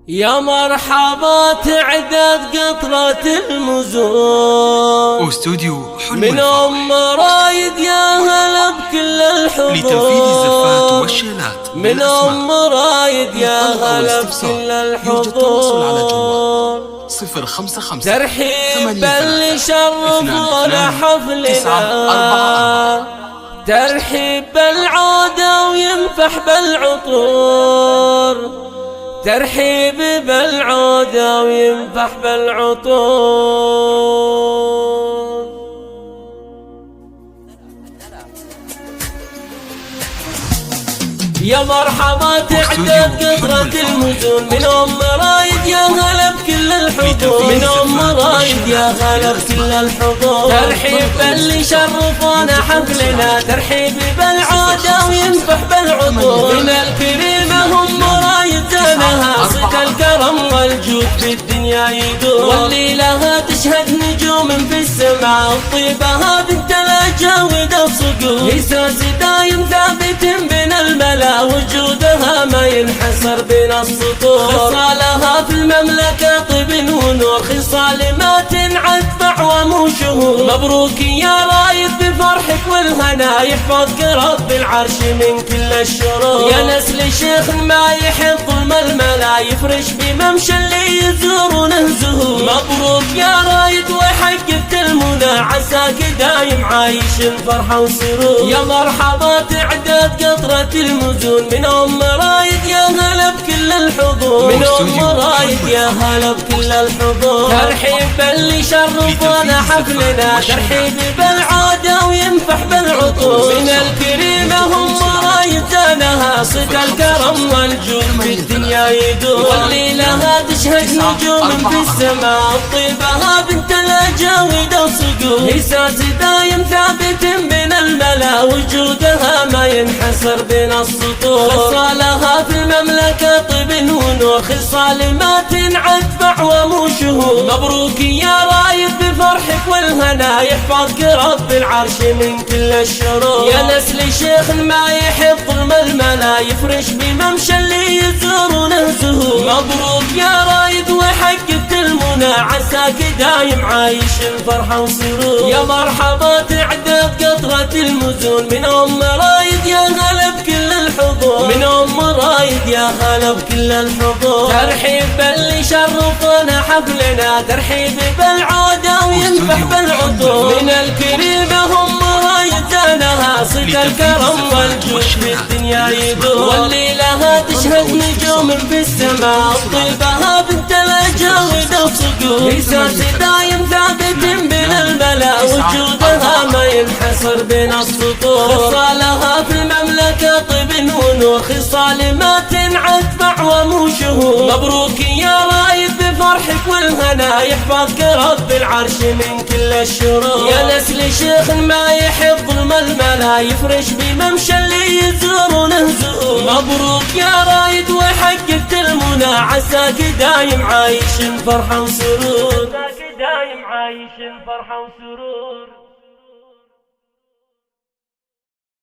يا مرحبا تعدد قطرة المزون واستوديو حلم من أم رايد يا هلا بكل الحضور لتنفيذ الزفات والشيلات من أم رايد يا هلا بكل الحضور. يرجى التواصل على جوال 055 ترحيبا اللي شرفونا حفلنا، ترحيب بالعودة وينفح بالعطور، ترحيب بالعودة وينفح بالعطور. يا مرحبا تعدد قطرة المزون من أم رايد يا هلا بكل الحضور، من أم رايد يا هلا بكل الحضور. ترحيب اللي شرفونا حفلنا، ترحيب بالعودة وينفح بالعطور. من الكريمة هم رايد زانها صدق الكرم والجود في الدنيا يدور، واللي لها تشهد نجوم في السماء وطيبها بنت الاجاود الصقور. إحساس دايم ثابت بين الملا وجودها ما ينحصر بين السطور. خصالها في المملكة طيب ونور، خصال ما تنعد بعوام وشهور. مبروك يا رايد بفرحك والهنا، يحفظك رب العرش من كل الشرور. يا نسل شيخ ما يحب ظلم الملا، يفرش بممشى اللي يزورونه زهور. مبروك يا رايد وحققت المنى، عساك دايم عايش الفرحة وسرور. يا مرحبا تعدد قطرة المزون من أم رايد يا هلا بكل الحضور، من أم رايد يا هلا بكل الحضور. ترحيب اللي شرفونا حفلنا، ترحيب بالعودة وينفح بالعطور. من الكريمة هم رايد زانها صدق الكرم والجود في الدنيا يدور، واللي لها تشهد نجوم في السماء طيبها بنت الاجاود الصقور. إحساس دايم ثابت بين الملا وجودها ما ينحصر بين السطور. خصالها في المملكة طيب ونور، خصال ما تنعد بعوام وشهور. مبروك يا رايد بفرحك والهنا، يحفظك رب العرش من كل الشرور. يا نسل شيخ ما يحب ظلم الملا، يفرش بممشى اللي يزورونه زهور. مبروك يا رايد وحققت المنى، عساك دايم عايش الفرحة وسرور. يا مرحبا تعدد قطرة المزون من أم رايد يا هلا بكل الحضور، من أم رايد يا هلا بكل الحضور. ترحيب اللي شرفونا حفلنا، ترحيب بالعودة وينفح بالعطور. من الكريمة هم رايد زانها صدق الكرم والجود في الدنيا يدور، واللي لها تشهد نجوم في السماء طيبها بنت الاجاود الصقور. إحساس دايم ثابت بين الملا وجودها ما ينحصر بين السطور. خصالها في المملكة طيب ونور، خصال ما تنعد بعوام وشهور. مبروك يا رايد بفرحك والهنا، يحفظك رب العرش من كل الشرور. يا نسل شيخ ما يحب ظلم الملا، يفرش بممشى اللي يزورونه زهور. مبروك يا رايد وحققت المنى، عساك دايم عايش الفرحة وسرور، عساك دايم عايش الفرحة وسرور.